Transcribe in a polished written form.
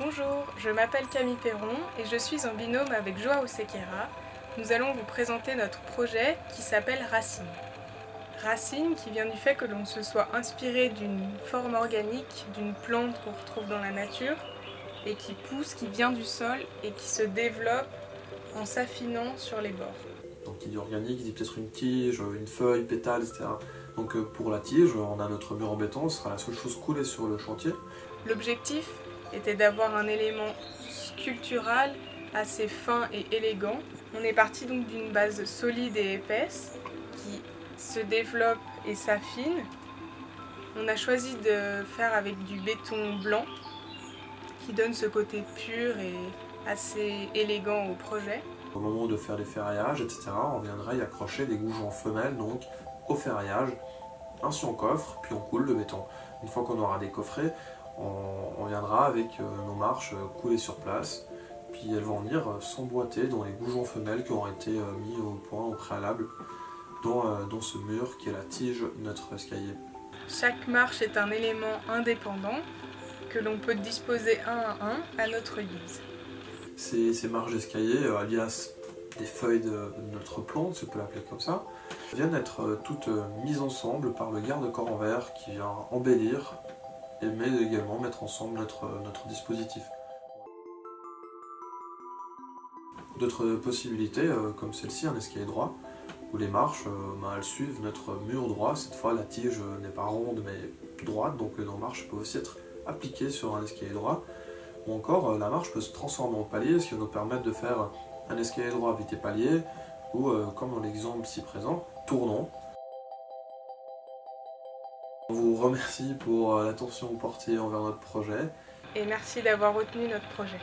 Bonjour, je m'appelle Camille Perron et je suis en binôme avec Joao Sequeira. Nous allons vous présenter notre projet qui s'appelle Racine. Racine qui vient du fait que l'on se soit inspiré d'une forme organique, d'une plante qu'on retrouve dans la nature et qui pousse, qui vient du sol et qui se développe en s'affinant sur les bords. Donc qui dit organique, il dit peut-être une tige, une feuille, pétale, etc. Donc pour la tige, on a notre mur en béton, ce sera la seule chose coulée sur le chantier. L'objectif était d'avoir un élément sculptural assez fin et élégant. On est parti donc d'une base solide et épaisse qui se développe et s'affine. On a choisi de faire avec du béton blanc qui donne ce côté pur et assez élégant au projet. Au moment de faire les ferraillages, etc., on viendra y accrocher des goujons femelles donc au ferraillage. Ainsi on coffre, puis on coule le béton. Une fois qu'on aura décoffré, on viendra avec nos marches coulées sur place, puis elles vont venir s'emboîter dans les goujons femelles qui auront été mis au point au préalable dans ce mur qui est la tige de notre escalier. Chaque marche est un élément indépendant que l'on peut disposer un à un à notre guise. Ces marches d'escalier, alias des feuilles de notre plante, si on peut l'appeler comme ça, viennent être toutes mises ensemble par le garde-corps en verre qui vient embellir mais également mettre ensemble notre dispositif. D'autres possibilités, comme celle-ci, un escalier droit, où les marches elles suivent notre mur droit. Cette fois, la tige n'est pas ronde mais droite, donc nos marches peuvent aussi être appliquées sur un escalier droit. Ou encore, la marche peut se transformer en palier, ce qui va nous permettre de faire un escalier droit avec des paliers, ou comme dans l'exemple ci présent, tournant. On vous remercie pour l'attention portée envers notre projet. Et merci d'avoir retenu notre projet.